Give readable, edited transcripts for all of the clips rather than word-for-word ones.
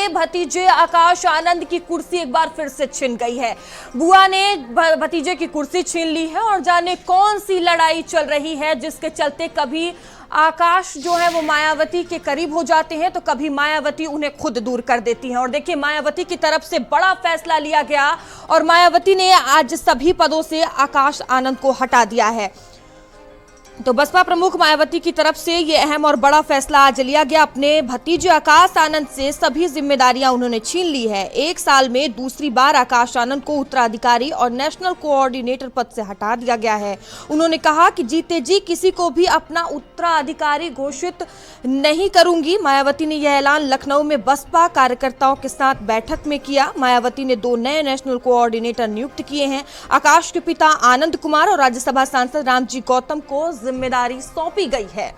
के भतीजे आकाश आनंद की कुर्सी एक बार फिर से छिन गई है। बुआ ने भतीजे की कुर्सी छीन ली है और जाने कौन सी लड़ाई चल रही है जिसके चलते कभी आकाश जो है वो मायावती के करीब हो जाते हैं तो कभी मायावती उन्हें खुद दूर कर देती हैं। और देखिए, मायावती की तरफ से बड़ा फैसला लिया गया और मायावती ने आज सभी पदों से आकाश आनंद को हटा दिया है। तो बसपा प्रमुख मायावती की तरफ से ये अहम और बड़ा फैसला आज लिया गया। अपने भतीजे आकाश आनंद से सभी जिम्मेदारियां उन्होंने छीन ली है। एक साल में दूसरी बार आकाश आनंद को उत्तराधिकारी और नेशनल कोऑर्डिनेटर पद से हटा दिया गया है। उन्होंने कहा कि जीते जी किसी को भी अपना उत्तराधिकारी घोषित नहीं करूंगी। मायावती ने यह ऐलान लखनऊ में बसपा कार्यकर्ताओं के साथ बैठक में किया। मायावती ने 2 नए नेशनल कोऑर्डिनेटर नियुक्त किए हैं। आकाश के पिता आनंद कुमार और राज्यसभा सांसद रामजी गौतम को जिम्मेदारी सौंपी गई है।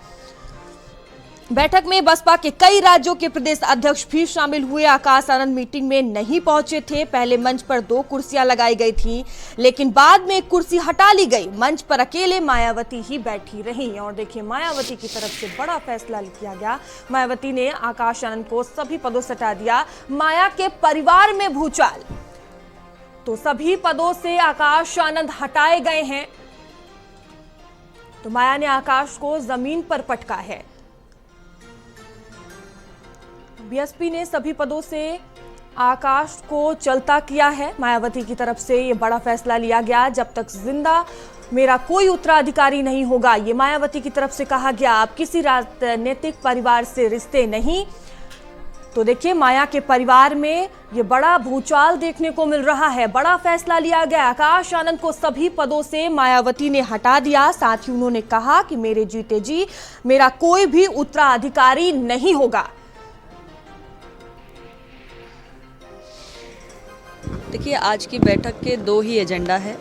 बैठक में बसपा के कई राज्यों के प्रदेश अध्यक्ष भी शामिल हुए। आकाश आनंद मीटिंग में नहीं पहुंचे थे। पहले मंच पर 2 कुर्सियां लगाई गई थी, लेकिन बाद में एक कुर्सी हटा ली गई। मंच पर अकेले मायावती ही बैठी रही। और देखिए, मायावती की तरफ से बड़ा फैसला किया गया। मायावती ने आकाश आनंद को सभी पदों से हटा दिया। माया के परिवार में भूचाल, तो सभी पदों से आकाश आनंद हटाए गए हैं। तो माया ने आकाश को जमीन पर पटका है। बीएसपी ने सभी पदों से आकाश को चलता किया है। मायावती की तरफ से यह बड़ा फैसला लिया गया। जब तक जिंदा मेरा कोई उत्तराधिकारी नहीं होगा, ये मायावती की तरफ से कहा गया। आप किसी राजनीतिक परिवार से रिश्ते नहीं। तो देखिए, माया के परिवार में ये बड़ा भूचाल देखने को मिल रहा है। बड़ा फैसला लिया गया। आकाश आनंद को सभी पदों से मायावती ने हटा दिया। साथ ही उन्होंने कहा कि मेरे जीते जी मेरा कोई भी उत्तराधिकारी नहीं होगा। देखिए, आज की बैठक के 2 ही एजेंडा है।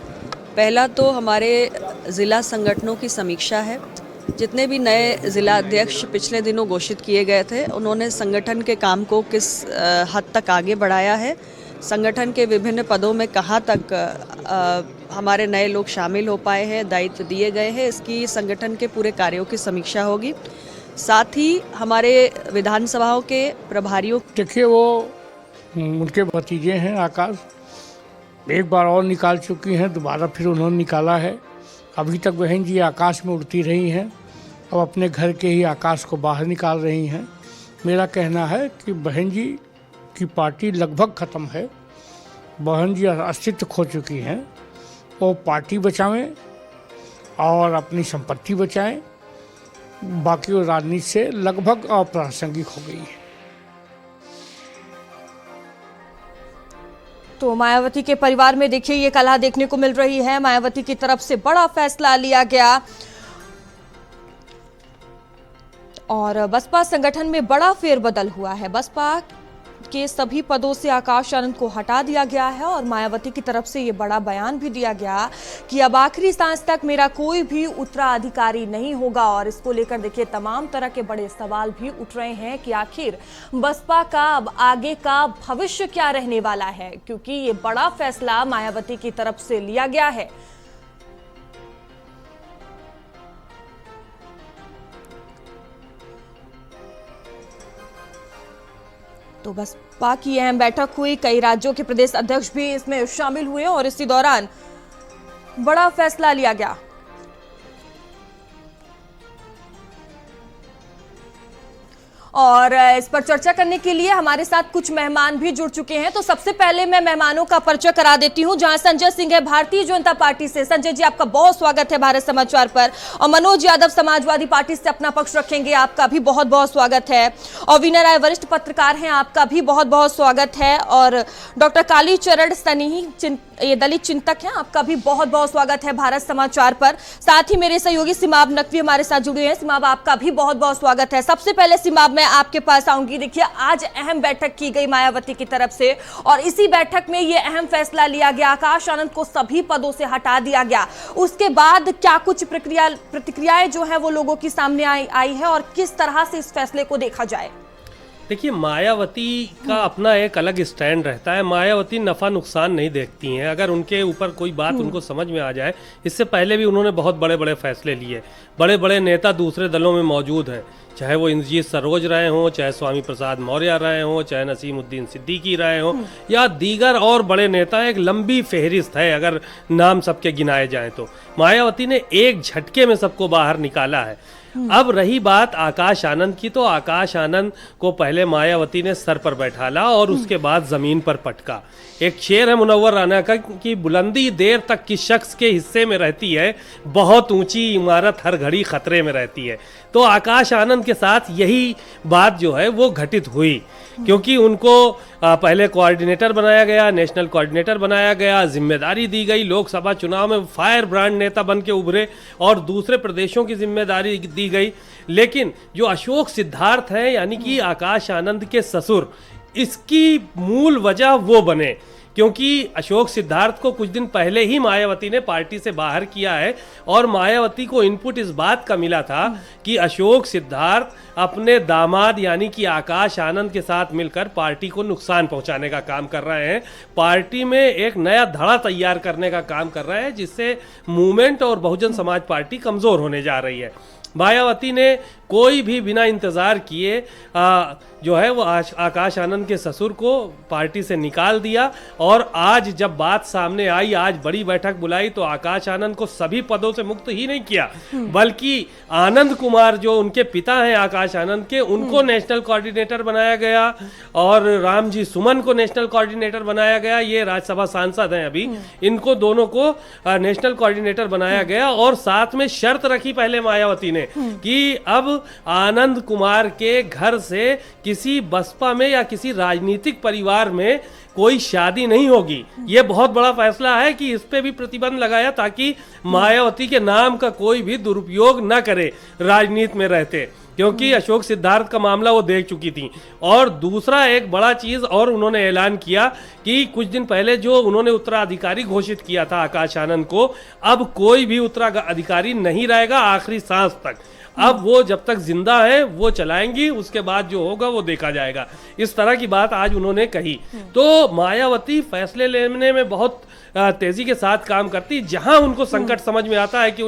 पहला तो हमारे ज़िला संगठनों की समीक्षा है। जितने भी नए ज़िला अध्यक्ष पिछले दिनों घोषित किए गए थे, उन्होंने संगठन के काम को किस हद तक आगे बढ़ाया है, संगठन के विभिन्न पदों में कहाँ तक हमारे नए लोग शामिल हो पाए हैं, दायित्व दिए गए हैं, इसकी संगठन के पूरे कार्यों की समीक्षा होगी। साथ ही हमारे विधानसभाओं के प्रभारियों, देखिए, वो उनके भतीजे हैं आकाश, एक बार और निकाल चुकी हैं, दोबारा फिर उन्होंने निकाला है। अभी तक बहन जी आकाश में उड़ती रही हैं, अब अपने घर के ही आकाश को बाहर निकाल रही हैं। मेरा कहना है कि बहन जी की पार्टी लगभग ख़त्म है। बहन जी अस्तित्व खो चुकी हैं। वो पार्टी बचाएं और अपनी संपत्ति बचाएं, बाकी वो राजनीति से लगभग अप्रासंगिक हो गई है। तो मायावती के परिवार में देखिए ये कलह देखने को मिल रही है। मायावती की तरफ से बड़ा फैसला लिया गया और बसपा संगठन में बड़ा फेरबदल हुआ है। बसपा के सभी पदों से आकाश आनंद को हटा दिया गया है और मायावती की तरफ से ये बड़ा बयान भी दिया गया कि अब आखिरी सांस तक मेरा कोई भी उत्तराधिकारी नहीं होगा। और इसको लेकर देखिए, तमाम तरह के बड़े सवाल भी उठ रहे हैं कि आखिर बसपा का अब आगे का भविष्य क्या रहने वाला है, क्योंकि ये बड़ा फैसला मायावती की तरफ से लिया गया है। तो बसपा की अहम बैठक हुई। कई राज्यों के प्रदेश अध्यक्ष भी इसमें शामिल हुए और इसी दौरान बड़ा फैसला लिया गया। और इस पर चर्चा करने के लिए हमारे साथ कुछ मेहमान भी जुड़ चुके हैं। तो सबसे पहले मैं मेहमानों का परिचय करा देती हूं। जहां संजय सिंह है भारतीय जनता पार्टी से। संजय जी, आपका बहुत स्वागत है भारत समाचार पर। और मनोज यादव समाजवादी पार्टी से अपना पक्ष रखेंगे, आपका भी बहुत बहुत स्वागत है। और विनय राय वरिष्ठ पत्रकार हैं, आपका भी बहुत बहुत स्वागत है। और डॉक्टर कालीचरण सनेही ये दलित चिंतक हैं, आपका भी बहुत बहुत स्वागत है भारत समाचार पर। साथ ही मेरे सहयोगी सिमाब नकवी हमारे साथ जुड़े हैं। सिमाब, आपका भी बहुत बहुत स्वागत है। सबसे पहले सिमाब, मैं आपके पास आऊंगी। देखिए, आज अहम बैठक की गई मायावती की तरफ से और इसी बैठक में यह अहम फैसला लिया गया। आकाश आनंद को सभी पदों से हटा दिया गया। उसके बाद क्या कुछ प्रतिक्रियाएं जो है वो लोगों के सामने आई है और किस तरह से इस फैसले को देखा जाए? देखिए, मायावती का अपना एक अलग स्टैंड रहता है। मायावती नफ़ा नुकसान नहीं देखती हैं। अगर उनके ऊपर कोई बात उनको समझ में आ जाए, इससे पहले भी उन्होंने बहुत बड़े बड़े फैसले लिए। बड़े बड़े नेता दूसरे दलों में मौजूद हैं, चाहे वो इंद्रजीत सरोज रहे हों, चाहे स्वामी प्रसाद मौर्य रहे हों, चाहे नसीमुद्दीन सिद्दीकी रहे हों, या दीगर और बड़े नेता। एक लंबी फहरिस्त है अगर नाम सबके गिनाए जाएं तो। मायावती ने एक झटके में सबको बाहर निकाला है। अब रही बात आकाश आनंद की, तो आकाश आनंद को पहले मायावती ने सर पर बैठाला और उसके बाद जमीन पर पटका। एक शेर है मुनव्वर राना का कि बुलंदी देर तक किस शख्स के हिस्से में रहती है, बहुत ऊंची इमारत हर घड़ी खतरे में रहती है। तो आकाश आनंद के साथ यही बात जो है वो घटित हुई, क्योंकि उनको पहले कोऑर्डिनेटर बनाया गया, नेशनल कोऑर्डिनेटर बनाया गया, जिम्मेदारी दी गई। लोकसभा चुनाव में फायर ब्रांड नेता बन के उभरे और दूसरे प्रदेशों की जिम्मेदारी दी गई। लेकिन जो अशोक सिद्धार्थ हैं, यानी कि आकाश आनंद के ससुर, इसकी मूल वजह वो बने, क्योंकि अशोक सिद्धार्थ को कुछ दिन पहले ही मायावती ने पार्टी से बाहर किया है। और मायावती को इनपुट इस बात का मिला था कि अशोक सिद्धार्थ अपने दामाद यानी कि आकाश आनंद के साथ मिलकर पार्टी को नुकसान पहुंचाने का काम कर रहे हैं, पार्टी में एक नया धड़ा तैयार करने का काम कर रहे हैं, जिससे मूवमेंट और बहुजन समाज पार्टी कमज़ोर होने जा रही है। मायावती ने कोई भी बिना इंतज़ार किए जो है वो आकाश आनंद के ससुर को पार्टी से निकाल दिया। और आज जब बात सामने आई, आज बड़ी बैठक बुलाई, तो आकाश आनंद को सभी पदों से मुक्त ही नहीं किया, बल्कि आनंद कुमार जो उनके पिता हैं आकाश आनंद के, उनको नेशनल कोऑर्डिनेटर बनाया गया और रामजी सुमन को नेशनल कोऑर्डिनेटर बनाया गया। ये राज्यसभा सांसद हैं अभी, इनको दोनों को नेशनल कोऑर्डिनेटर बनाया गया। और साथ में शर्त रखी पहले मायावती ने कि अब आनंद कुमार के घर से किसी बसपा में या किसी राजनीतिक परिवार में कोई शादी नहीं होगी। ये बहुत बड़ा फैसला है कि इस पे भी प्रतिबंध लगाया, ताकि मायावती के नाम का कोई भी दुरुपयोग न करे राजनीति में रहते, क्योंकि अशोक सिद्धार्थ का मामला वो देख चुकी थी। और दूसरा एक बड़ा चीज़ और उन्होंने ऐलान किया कि कुछ दिन पहले जो उन्होंने उत्तराधिकारी घोषित किया था आकाश आनंद को, अब कोई भी उत्तराधिकारी नहीं रहेगा आखिरी सांस तक। अब वो जब तक जिंदा है वो चलाएंगी, उसके बाद जो होगा वो देखा जाएगा। इस तरह की बात आज उन्होंने कही। तो मायावती फैसले लेने में बहुत तेजी के साथ काम करती। जहां उनको संकट समझ में आता है कि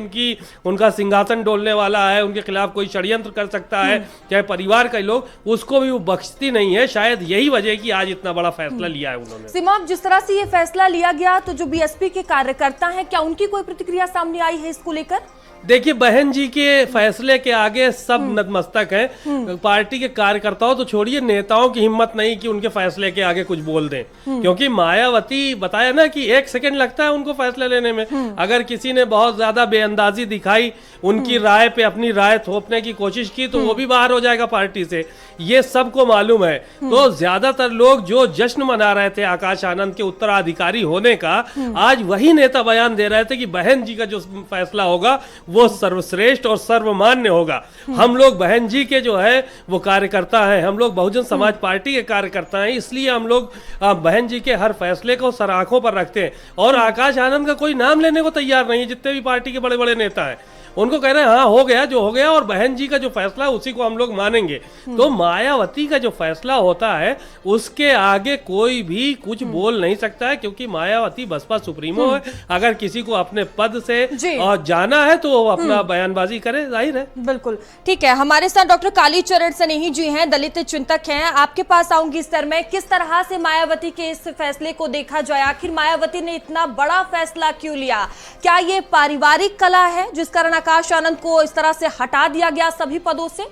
उनका सिंहासन डोलने वाला है, उनके खिलाफ कोई षड्यंत्र कर सकता है, चाहे परिवार के लोग, उसको भी वो बख्शती नहीं है। शायद यही वजह है कि आज इतना बड़ा फैसला लिया है उन्होंने। सीमा, जिस तरह से ये फैसला लिया गया, तो जो बीएसपी के कार्यकर्ता हैं, क्या उनकी कोई प्रतिक्रिया सामने आई है इसको लेकर? देखिए, बहन जी के फैसले के आगे सब नतमस्तक हैं। पार्टी के कार्यकर्ताओं तो छोड़िए, नेताओं की हिम्मत नहीं कि उनके फैसले के आगे कुछ बोल दें, क्योंकि मायावती बताया ना कि 1 सेकंड लगता है उनको फैसले लेने में। अगर किसी ने बहुत ज्यादा बेअंदाजी दिखाई, उनकी राय पे अपनी राय थोपने की कोशिश की, तो वो भी बाहर हो जाएगा पार्टी से। ये सबको मालूम है। तो ज्यादातर लोग जो जश्न मना रहे थे आकाश आनंद के उत्तराधिकारी होने का, आज वही नेता बयान दे रहे थे कि बहन जी का जो फैसला होगा वो सर्वश्रेष्ठ और सर्वमान्य होगा। हम लोग बहन जी के जो है वो कार्यकर्ता हैं, हम लोग बहुजन समाज पार्टी के कार्यकर्ता हैं, इसलिए हम लोग बहन जी के हर फैसले को सर आंखों पर रखते हैं। और आकाश आनंद का कोई नाम लेने को तैयार नहीं है। जितने भी पार्टी के बड़े बड़े नेता हैं उनको कह रहे हैं हाँ हो गया जो हो गया, और बहन जी का जो फैसला है उसी को हम लोग मानेंगे। तो मायावती का जो फैसला होता है उसके आगे कोई भी कुछ बोल नहीं सकता है, क्योंकि मायावती बसपा सुप्रीमो है। अगर किसी को अपने पद से और जाना है तो वो अपना बयानबाजी करे, जाहिर है। बिल्कुल ठीक है। हमारे साथ डॉक्टर कालीचरण सनेही जी हैं, दलित चिंतक हैं। आपके पास आऊंगी इस तरह में, किस तरह से मायावती के इस फैसले को देखा जाए? आखिर मायावती ने इतना बड़ा फैसला क्यों लिया? क्या ये पारिवारिक कला है जिस कारण आकाश आनंद को इस तरह से हटा दिया गया सभी पदों से?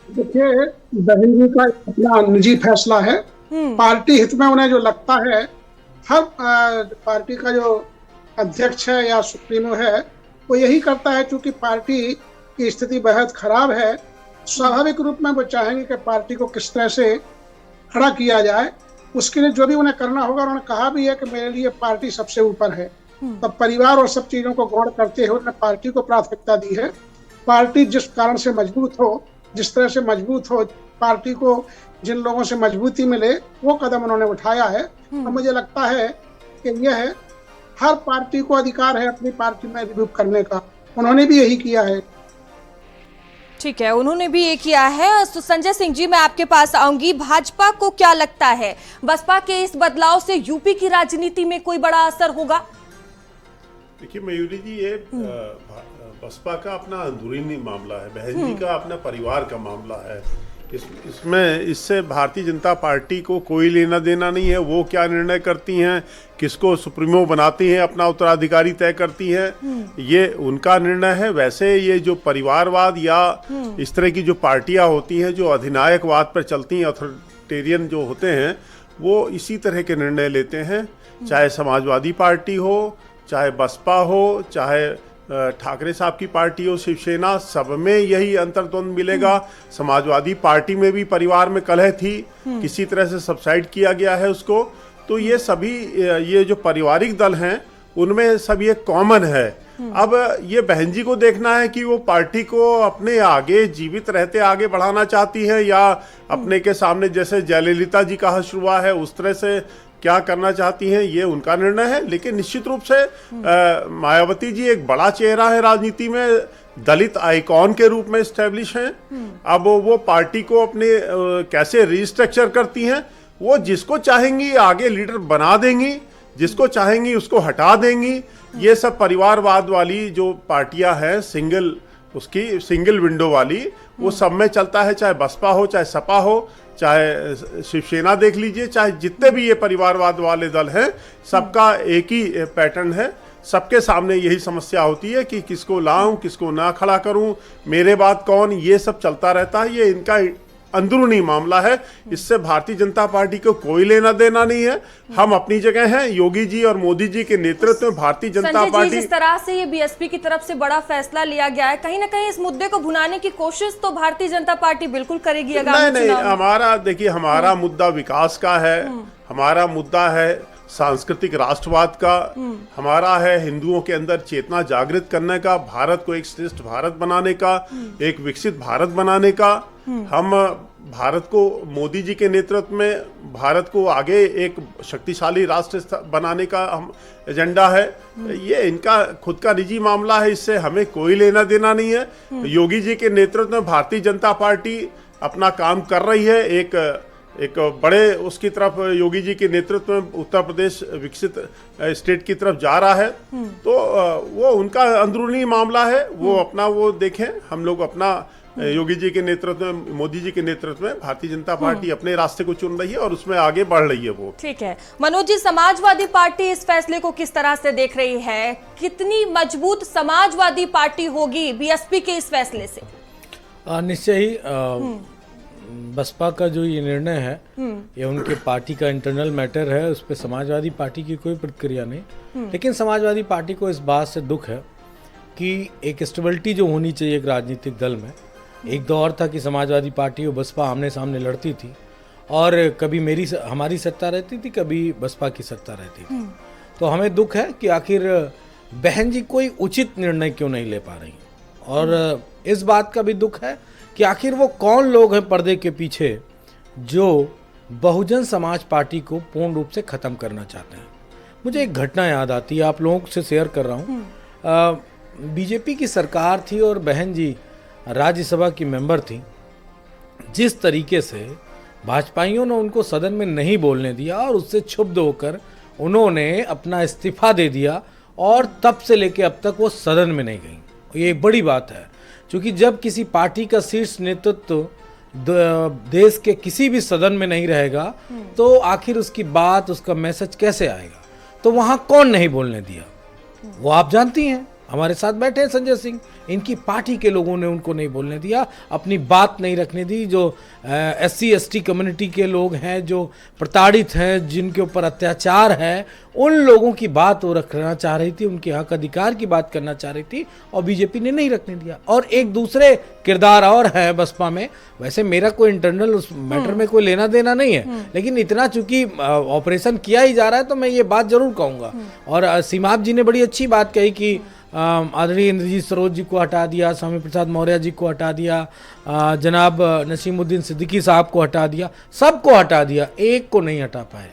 देखिए, बहन जी का अपना निजी फैसला है। पार्टी हित में उन्हें जो लगता है, हर पार्टी का जो अध्यक्ष है या सुप्रीमो है वो यही करता है। क्योंकि पार्टी की स्थिति बेहद खराब है, स्वाभाविक रूप में वो चाहेंगे कि पार्टी को किस तरह से खड़ा किया जाए। उसके लिए जो भी उन्हें करना होगा, उन्होंने कहा भी है कि मेरे लिए पार्टी सबसे ऊपर है। तब परिवार और सब चीजों को गौर करते हुए उन्होंने पार्टी को प्राथमिकता दी है। पार्टी जिस कारण से मजबूत हो, जिस तरह से मजबूत हो, पार्टी को जिन लोगों से मजबूती मिले, वो कदम उन्होंने उठाया है। और मुझे लगता है कि यह है, हर पार्टी को अधिकार है अपनी पार्टी में रिव्यू करने का, उन्होंने भी यही किया है। ठीक है, उन्होंने भी ये किया है। तो संजय सिंह जी, मैं आपके पास आऊंगी। भाजपा को क्या लगता है, बसपा के इस बदलाव से यूपी की राजनीति में कोई बड़ा असर होगा? देखिए मयूरी जी, ये बसपा का अपना अंदरूनी मामला है, बहन जी का अपना परिवार का मामला है। इससे भारतीय जनता पार्टी को कोई लेना देना नहीं है। वो क्या निर्णय करती हैं, किसको सुप्रीमो बनाती हैं, अपना उत्तराधिकारी तय करती हैं, ये उनका निर्णय है। वैसे ये जो परिवारवाद या इस तरह की जो पार्टियां होती हैं जो अधिनायकवाद पर चलती हैं, अथॉरिटेरियन जो होते हैं, वो इसी तरह के निर्णय लेते हैं। चाहे समाजवादी पार्टी हो, चाहे बसपा हो, चाहे ठाकरे साहब की पार्टी हो, शिवसेना, सब में यही अंतर्द्वंद मिलेगा। समाजवादी पार्टी में भी परिवार में कलह थी, किसी तरह से सबसाइड किया गया है उसको। तो ये सभी ये जो पारिवारिक दल हैं उनमें सब ये कॉमन है। अब ये बहन जी को देखना है कि वो पार्टी को अपने आगे जीवित रहते आगे बढ़ाना चाहती है या अपने के सामने जैसे जयललिता जी का हश्र हुआ है उस तरह से क्या करना चाहती हैं, ये उनका निर्णय है। लेकिन निश्चित रूप से मायावती जी एक बड़ा चेहरा है राजनीति में, दलित आइकॉन के रूप में स्टैब्लिश हैं। अब वो पार्टी को अपने कैसे रिस्ट्रक्चर करती हैं, वो जिसको चाहेंगी आगे लीडर बना देंगी, जिसको चाहेंगी उसको हटा देंगी। ये सब परिवारवाद वाली जो पार्टियां हैं, सिंगल विंडो वाली, वो सब में चलता है। चाहे बसपा हो, चाहे सपा हो, चाहे शिवसेना देख लीजिए, चाहे जितने भी ये परिवारवाद वाले दल हैं, सबका एक ही पैटर्न है। सबके सामने यही समस्या होती है कि किसको लाऊं, किसको ना खड़ा करूं, मेरे बाद कौन, ये सब चलता रहता है। ये इनका अंदरूनी मामला है, इससे भारतीय जनता पार्टी को कोई लेना देना नहीं है। हम अपनी जगह हैं। योगी जी और मोदी जी के नेतृत्व में भारतीय जनता पार्टी, जिस तरह से ये बीएसपी की तरफ से बड़ा फैसला लिया गया है, कहीं ना कहीं इस मुद्दे को भुनाने की कोशिश तो भारतीय जनता पार्टी बिल्कुल करेगी। नहीं, हमारा देखिए, हमारा मुद्दा विकास का है, हमारा मुद्दा है सांस्कृतिक राष्ट्रवाद का, हमारा है हिंदुओं के अंदर चेतना जागृत करने का, भारत को एक श्रेष्ठ भारत बनाने का, एक विकसित भारत बनाने का। हम भारत को मोदी जी के नेतृत्व में भारत को आगे एक शक्तिशाली राष्ट्र बनाने का हम एजेंडा है। ये इनका खुद का निजी मामला है, इससे हमें कोई लेना देना नहीं है। योगी जी के नेतृत्व में भारतीय जनता पार्टी अपना काम कर रही है। एक बड़े उसकी तरफ योगी जी के नेतृत्व में उत्तर प्रदेश विकसित स्टेट की तरफ जा रहा है। तो वो उनका अंदरूनी मामला है, वो अपना वो देखें। हम लोग अपना योगी जी के नेतृत्व में, मोदी जी के नेतृत्व में भारतीय जनता पार्टी अपने रास्ते को चुन रही है और उसमें आगे बढ़ रही है वो। ठीक है मनोज जी, समाजवादी पार्टी इस फैसले को किस तरह से देख रही है? कितनी मजबूत समाजवादी पार्टी होगी बीएसपी के इस फैसले से? निश्चय ही बसपा का जो ये निर्णय है ये उनके पार्टी का इंटरनल मैटर है, उस पर समाजवादी पार्टी की कोई प्रतिक्रिया नहीं। लेकिन समाजवादी पार्टी को इस बात से दुख है कि एक स्टेबिलिटी जो होनी चाहिए एक राजनीतिक दल में, एक दौर था कि समाजवादी पार्टी और बसपा आमने सामने लड़ती थी और कभी हमारी सत्ता रहती थी, कभी बसपा की सत्ता रहती थी। तो हमें दुख है कि आखिर बहन जी कोई उचित निर्णय क्यों नहीं ले पा रही, और इस बात का भी दुख है कि आखिर वो कौन लोग हैं पर्दे के पीछे जो बहुजन समाज पार्टी को पूर्ण रूप से ख़त्म करना चाहते हैं। मुझे एक घटना याद आती है, आप लोगों से शेयर कर रहा हूँ। बीजेपी की सरकार थी और बहन जी राज्यसभा की मेंबर थी। जिस तरीके से भाजपाइयों ने उनको सदन में नहीं बोलने दिया और उससे क्षुब्ध होकर उन्होंने अपना इस्तीफा दे दिया और तब से लेके अब तक वो सदन में नहीं गई। ये एक बड़ी बात है, क्योंकि जब किसी पार्टी का शीर्ष नेतृत्व देश के किसी भी सदन में नहीं रहेगा तो आखिर उसकी बात, उसका मैसेज कैसे आएगा? तो वहाँ कौन नहीं बोलने दिया? वो आप जानती हैं, हमारे साथ बैठे हैं संजय सिंह, इनकी पार्टी के लोगों ने उनको नहीं बोलने दिया, अपनी बात नहीं रखने दी। जो SC ST कम्युनिटी के लोग हैं, जो प्रताड़ित हैं, जिनके ऊपर अत्याचार है, उन लोगों की बात वो रखना चाह रही थी, उनके हक अधिकार की बात करना चाह रही थी और बीजेपी ने नहीं रखने दिया। और एक दूसरे किरदार और है बसपा में, वैसे मेरा कोई इंटरनल उस मैटर में कोई लेना देना नहीं है, लेकिन इतना चूंकि ऑपरेशन किया ही जा रहा है तो मैं ये बात जरूर कहूँगा। और सीमाप जी ने बड़ी अच्छी बात कही कि आदरणीय इंद्रजीत सरोज जी को हटा दिया, स्वामी प्रसाद मौर्य जी को हटा दिया, जनाब नसीमुद्दीन सिद्दीकी साहब को हटा दिया, सबको हटा दिया, एक को नहीं हटा पाए।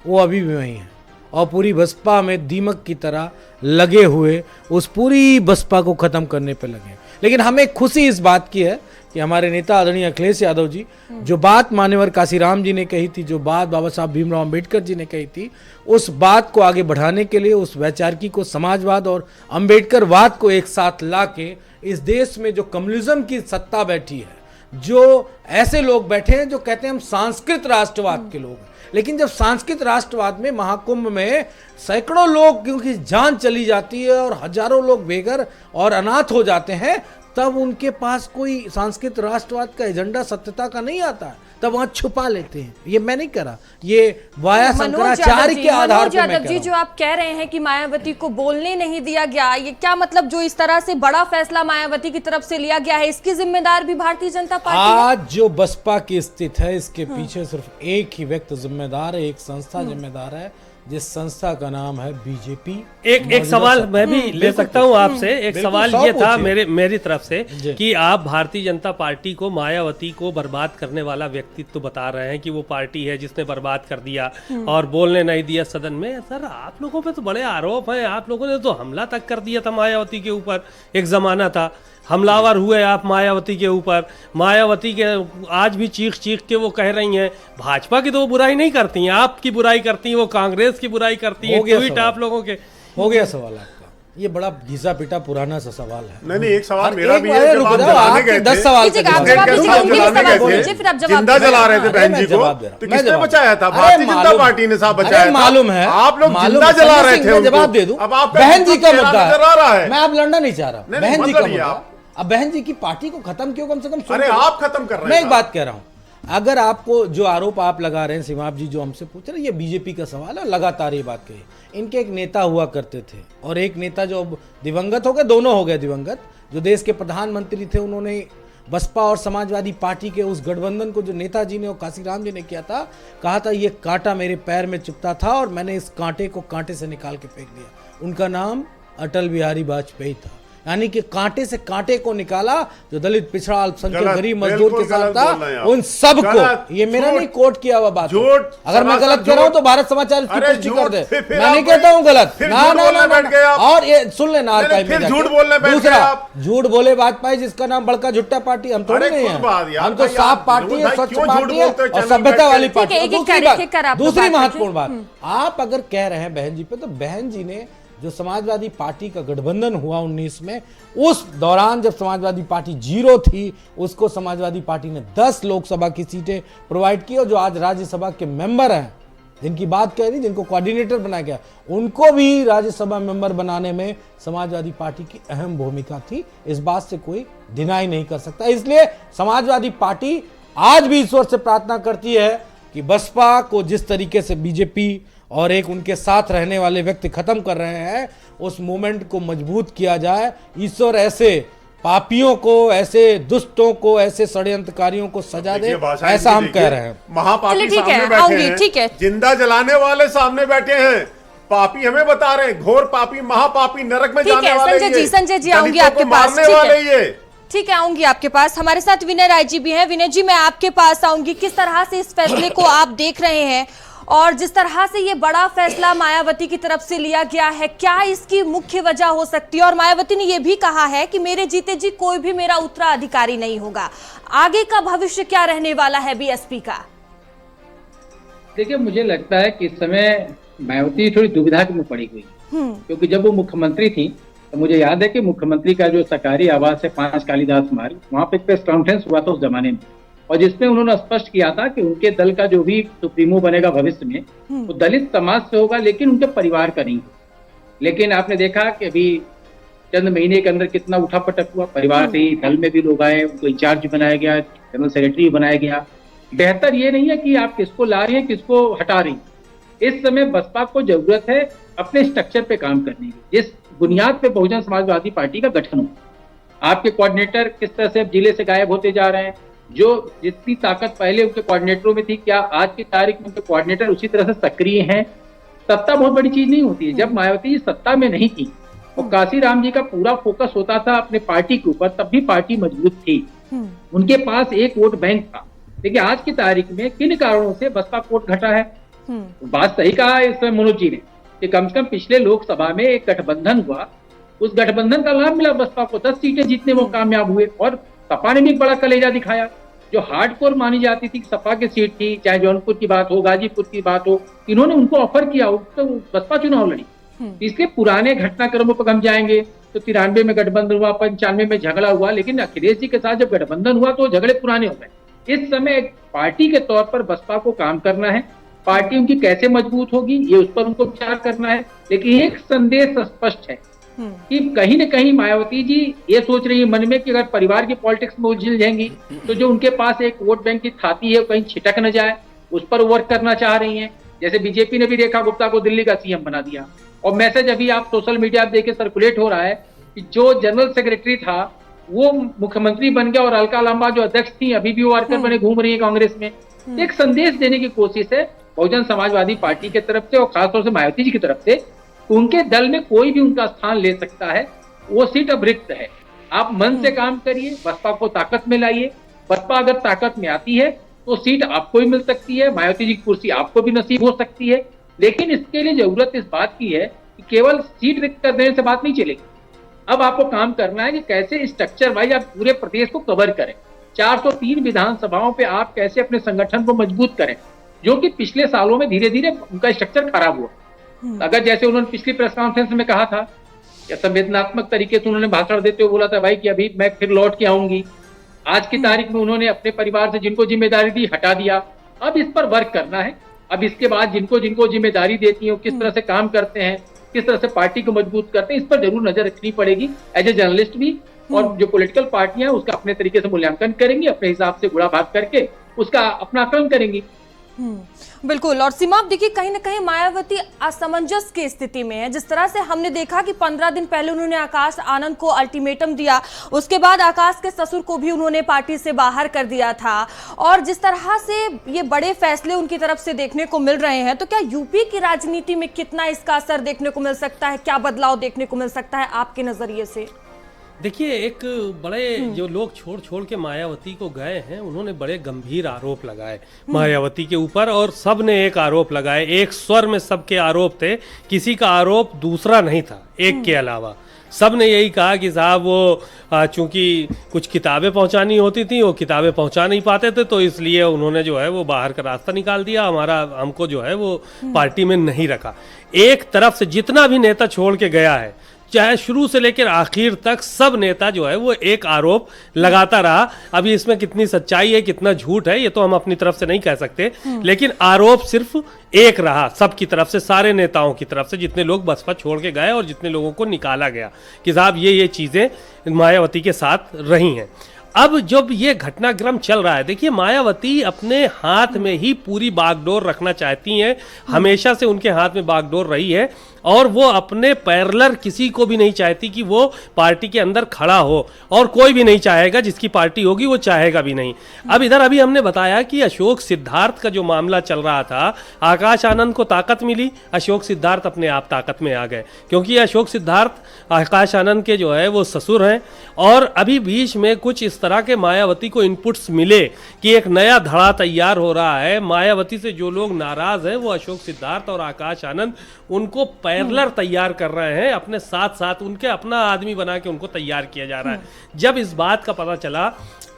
वो अभी भी वहीं है और पूरी बसपा में दीमक की तरह लगे हुए उस पूरी बसपा को ख़त्म करने पे लगे। लेकिन हमें खुशी इस बात की है कि हमारे नेता आदरणीय अखिलेश यादव जी जो बात मान्यवर काशीराम जी ने कही थी, जो बात बाबा साहब भीमराव अंबेडकर जी ने कही थी, उस बात को आगे बढ़ाने के लिए उस वैचारिकी को, समाजवाद और अंबेडकरवाद को एक साथ लाके इस देश में जो कम्युनिज्म की सत्ता बैठी है, जो ऐसे लोग बैठे हैं जो कहते हैं हम सांस्कृत राष्ट्रवाद के लोग हैं, लेकिन जब सांस्कृत राष्ट्रवाद में महाकुंभ में सैकड़ों लोग क्योंकि जान चली जाती है और हजारों लोग बेघर और अनाथ हो जाते हैं, तब उनके पास कोई सांस्कृतिक राष्ट्रवाद का एजेंडा सत्यता का नहीं आता है, तब वहां छुपा लेते हैं। ये मैं नहीं करा, ये वाया शंकराचार्य के आधार पर मैं कह रहा हूं। जो आप कह रहे हैं कि मायावती को बोलने नहीं दिया गया, ये क्या मतलब? जो इस तरह से बड़ा फैसला मायावती की तरफ से लिया गया है, इसकी जिम्मेदार भी भारतीय जनता पार्टी है? आज जो बसपा की स्थिति है, इसके पीछे सिर्फ एक ही व्यक्ति जिम्मेदार है, एक संस्था जिम्मेदार है, जिस संस्था का नाम है बीजेपी। एक सवाल मैं भी ले सकता हूं आपसे। एक सवाल ये था मेरी तरफ से कि आप भारतीय जनता पार्टी को, मायावती को बर्बाद करने वाला व्यक्तित्व बता रहे हैं कि वो पार्टी है जिसने बर्बाद कर दिया और बोलने नहीं दिया सदन में। सर, आप लोगों पे तो बड़े आरोप हैं, आप लोगों ने तो हमला तक कर दिया था मायावती के ऊपर, एक जमाना था, हमलावर हुए आप मायावती के ऊपर। मायावती के आज भी चीख चीख के वो कह रही हैं, भाजपा की तो वो बुराई नहीं करती हैं, आपकी बुराई करती हैं, वो कांग्रेस की बुराई करती हैं। ट्वीट आप लोगों के हो गया सवाल आपका, ये बड़ा घिसा पिटा पुराना सा सवाल है। नहीं, एक सवाल मेरा भी है। 10 सवाल जिंदा जला रहे थे बहन जी को, तो किसने बचाया था? भारतीय जनता पार्टी ने साहब बचाया। मालूम है, आप लोग जिंदा जला रहे थे। जवाब दे दूं, अब आप बहन जी का मुद्दा है, मैं आप लड़ना नहीं चाह रहा, बहन जी का मुद्दा। आप अब बहन जी की पार्टी को खत्म क्यों, कम से कम अरे आप खत्म कर रहे हैं। मैं एक बात कह रहा हूं, अगर आपको जो आरोप आप लगा रहे हैं, सिमाप जी जो हमसे पूछ रहे हैं, ये बीजेपी का सवाल है, लगातार ये बात कही। इनके एक नेता हुआ करते थे और एक नेता जो दिवंगत हो गए, दोनों हो गए दिवंगत, जो देश के प्रधानमंत्री थे, उन्होंने बसपा और समाजवादी पार्टी के उस गठबंधन को जो नेताजी ने और काशीराम जी ने किया था, कहा था ये कांटा मेरे पैर में चुभता था और मैंने इस कांटे को कांटे से निकाल के फेंक दिया। उनका नाम अटल बिहारी वाजपेयी था, यानी कि कांटे से कांटे को निकाला, जो दलित, पिछड़ा, अल्पसंख्यक, गरीब, मजदूर के साथ था, उन सब को। ये मेरा नहीं कोट किया हुआ बात, अगर मैं गलत कह रहा हूं तो भारत समाचार इसकी पुष्टि कर दे, मैं नहीं कहता हूं गलत। ना, और ये सुन लेना आर्काइव में, दूसरा झूठ बोले वाजपेयी जिसका नाम बड़का झुट्टा पार्टी, हम थोड़ी नहीं है, हम तो साफ पार्टी है, स्वच्छ पार्टी है और सभ्यता वाली पार्टी। दूसरी महत्वपूर्ण बात, आप अगर कह रहे हैं बहन जी पे, तो बहन जी ने जो समाजवादी पार्टी का गठबंधन हुआ 19 में, उस दौरान जब समाजवादी पार्टी 0 थी, उसको समाजवादी पार्टी ने 10 लोकसभा की सीटें प्रोवाइड की और जो आज राज्यसभा के मेंबर हैं, जिनकी बात कह रही, जिनको कोऑर्डिनेटर बनाया गया, उनको भी राज्यसभा मेंबर बनाने में समाजवादी पार्टी की अहम भूमिका थी। इस बात से कोई डिनाई नहीं कर सकता। इसलिए समाजवादी पार्टी आज भी ईश्वर से प्रार्थना करती है कि बसपा को जिस तरीके से बीजेपी और एक उनके साथ रहने वाले व्यक्ति खत्म कर रहे हैं, उस मूवमेंट को मजबूत किया जाए। ईश्वर ऐसे पापियों को, ऐसे दुष्टों को, ऐसे षड्यंत्रकारियों को सजा दे, ऐसा हम कह रहे हैं। महापापी सामने बैठे हैं, जिंदा जलाने वाले सामने बैठे हैं, पापी हमें बता रहे हैं, घोर पापी, महापापी, नरक में जाने वाले। संजय जी आऊंगी आपके पास, ठीक है, आऊंगी आपके पास। हमारे साथ विनय राय जी भी हैं। विनय जी, मैं आपके पास आऊंगी, किस तरह से इस फैसले को आप देख रहे हैं और जिस तरह से ये बड़ा फैसला मायावती की तरफ से लिया गया है, क्या इसकी मुख्य वजह हो सकती है? और मायावती ने यह भी कहा है कि मेरे जीते जी कोई भी मेरा उत्तराधिकारी नहीं होगा। आगे का भविष्य क्या रहने वाला है बीएसपी का? देखिए, मुझे लगता है कि इस समय मायावती थोड़ी दुविधा में पड़ी हुई, क्योंकि जब वो मुख्यमंत्री थी तो मुझे याद है कि मुख्यमंत्री का जो सरकारी आवास है 5 कालिदास मार्ग, वहां पे प्रेस कॉन्फ्रेंस हुआ था उस जमाने में, और जिसमें उन्होंने स्पष्ट किया था कि उनके दल का जो भी सुप्रीमो बनेगा भविष्य में, वो दलित समाज से होगा, लेकिन उनके परिवार का नहीं। लेकिन आपने देखा कि अभी चंद महीने के अंदर कितना उठापटक हुआ, परिवार से ही दल में भी लोग आए, उनको इंचार्ज बनाया गया, जनरल सेक्रेटरी बनाया गया। बेहतर ये नहीं है कि आप किसको ला रही हैं, किसको हटा रही। इस समय बसपा को जरूरत है अपने स्ट्रक्चर पे काम करने की, जिस बुनियाद पे बहुजन समाजवादी पार्टी का गठन हो। आपके कोऑर्डिनेटर किस तरह से अब जिले से गायब होते जा रहे हैं, जो जितनी ताकत पहले उनके कोऑर्डिनेटरों में थी, क्या आज की तारीख में उनके कोऑर्डिनेटर उसी तरह से सक्रिय हैं? सत्ता बहुत बड़ी चीज नहीं होती है। जब मायावती जी सत्ता में नहीं थी और काशीराम जी का पूरा फोकस होता था अपने पार्टी के ऊपर, तब भी पार्टी मजबूत थी, उनके पास एक वोट बैंक था। देखिए, आज की तारीख में किन कारणों से बसपा वोट घटा है? बात सही कहा इसमें मनोज जी ने कि कम से कम पिछले लोकसभा में एक गठबंधन हुआ, उस गठबंधन का लाभ मिला बसपा को, 10 सीटें जीतने वो कामयाब हुए। और सपा ने भी एक बड़ा कलेजा दिखाया, जो हार्डकोर मानी जाती थी सपा की सीट थी, चाहे जौनपुर की बात हो, गाजीपुर की बात हो, इन्होंने उनको ऑफर किया, तो बसपा चुनाव लड़ी। इसलिए पुराने घटनाक्रमों पर हम जाएंगे तो 93 में गठबंधन हुआ, 95 में झगड़ा हुआ, लेकिन अखिलेश जी के साथ जब गठबंधन हुआ तो झगड़े पुराने हो गए। इस समय एक पार्टी के तौर पर बसपा को काम करना है, पार्टी उनकी कैसे मजबूत होगी ये उस पर उनको विचार करना है। लेकिन एक संदेश स्पष्ट है कि कहीं न कहीं मायावती जी ये सोच रही है मन में कि अगर परिवार की पॉलिटिक्स में उलझ जाएंगी तो जो उनके पास एक वोट बैंक की थाती है कहीं छिटक न जाए, उस पर वर्क करना चाह रही हैं। जैसे बीजेपी ने भी रेखा गुप्ता को दिल्ली का सीएम बना दिया, और मैसेज अभी आप सोशल मीडिया पे देखे सर्कुलेट हो रहा है कि जो जनरल सेक्रेटरी था वो मुख्यमंत्री बन गया, और अलका लांबा जो अध्यक्ष थी अभी भी वो वर्कर बने घूम रही है कांग्रेस में। एक संदेश देने की कोशिश है बहुजन समाजवादी पार्टी की तरफ से, और खासतौर से मायावती जी की तरफ से, उनके दल में कोई भी उनका स्थान ले सकता है, वो सीट अब रिक्त है। आप मन से काम करिए, बसपा को ताकत में लाइए। बसपा अगर ताकत में आती है तो सीट आपको भी मिल सकती है, मायावती जी की कुर्सी आपको भी नसीब हो सकती है। लेकिन इसके लिए जरूरत इस बात की है कि केवल सीट रिक्त कर देने से बात नहीं चलेगी। अब आपको काम करना है कि कैसे स्ट्रक्चर वाइज आप पूरे प्रदेश को कवर करें। 403 विधानसभाओं पे आप कैसे अपने संगठन को मजबूत करें, जो कि पिछले सालों में धीरे धीरे उनका स्ट्रक्चर खराब हुआ। अगर जैसे उन्होंने पिछली प्रेस कॉन्फ्रेंस में कहा था, या संवेदनात्मक तरीके से उन्होंने भाषण देते हुए बोला था भाई कि अभी मैं फिर लौट के आऊंगी, आज की तारीख में उन्होंने अपने परिवार से जिनको जिम्मेदारी दी हटा दिया। अब इस पर वर्क करना है। अब इसके बाद जिनको जिनको जिम्मेदारी देती है, किस तरह से काम करते हैं, किस तरह से पार्टी को मजबूत करते हैं, इस पर जरूर नजर रखनी पड़ेगी एज ए जर्नलिस्ट भी। और जो पॉलिटिकल पार्टियां उसका अपने तरीके से मूल्यांकन करेंगी, अपने हिसाब से गुणा भाग करके उसका अपना आकलन करेंगी। बिल्कुल। और सीमा, आप देखिए कहीं ना कहीं मायावती असमंजस की स्थिति में है। जिस तरह से हमने देखा कि 15 दिन पहले उन्होंने आकाश आनंद को अल्टीमेटम दिया, उसके बाद आकाश के ससुर को भी उन्होंने पार्टी से बाहर कर दिया था, और जिस तरह से ये बड़े फैसले उनकी तरफ से देखने को मिल रहे हैं, तो क्या यूपी की राजनीति में कितना इसका असर देखने को मिल सकता है, क्या बदलाव देखने को मिल सकता है आपके नजरिए से? देखिए, एक बड़े जो लोग छोड़ छोड़ के मायावती को गए हैं, उन्होंने बड़े गंभीर आरोप लगाए मायावती के ऊपर, और सब ने एक आरोप लगाए, एक स्वर में सबके आरोप थे, किसी का आरोप दूसरा नहीं था एक के अलावा। सब ने यही कहा कि साहब वो चूंकि कुछ किताबें पहुंचानी होती थी, वो किताबें पहुंचा नहीं पाते थे, तो इसलिए उन्होंने जो है वो बाहर का रास्ता निकाल दिया, हमको जो है वो पार्टी में नहीं रखा। एक तरफ से जितना भी नेता छोड़ के गया है, चाहे शुरू से लेकर आखिर तक, सब नेता जो है वो एक आरोप लगाता रहा। अभी इसमें कितनी सच्चाई है, कितना झूठ है, ये तो हम अपनी तरफ से नहीं कह सकते, लेकिन आरोप सिर्फ एक रहा सब की तरफ से, सारे नेताओं की तरफ से, जितने लोग बसपा छोड़ के गए और जितने लोगों को निकाला गया कि साहब ये चीजें मायावती के साथ रही हैं। अब जब ये घटनाक्रम चल रहा है, देखिए मायावती अपने हाथ में ही पूरी बागडोर रखना चाहती हैं, हमेशा से उनके हाथ में बागडोर रही है, और वो अपने पैरेलल किसी को भी नहीं चाहती कि वो पार्टी के अंदर खड़ा हो, और कोई भी नहीं चाहेगा, जिसकी पार्टी होगी वो चाहेगा भी नहीं। अब इधर अभी हमने बताया कि अशोक सिद्धार्थ का जो मामला चल रहा था, आकाश आनंद को ताकत मिली, अशोक सिद्धार्थ अपने आप ताकत में आ गए, क्योंकि अशोक सिद्धार्थ आकाश आनंद के जो है वो ससुर हैं। और अभी बीच में कुछ इस तरह के मायावती को इनपुट्स मिले कि एक नया धड़ा तैयार हो रहा है, मायावती से जो लोग नाराज हैं वो अशोक सिद्धार्थ और आकाश आनंद उनको पैरेलल तैयार कर रहे हैं, अपने साथ साथ उनके अपना आदमी बना के उनको तैयार किया जा रहा है। जब इस बात का पता चला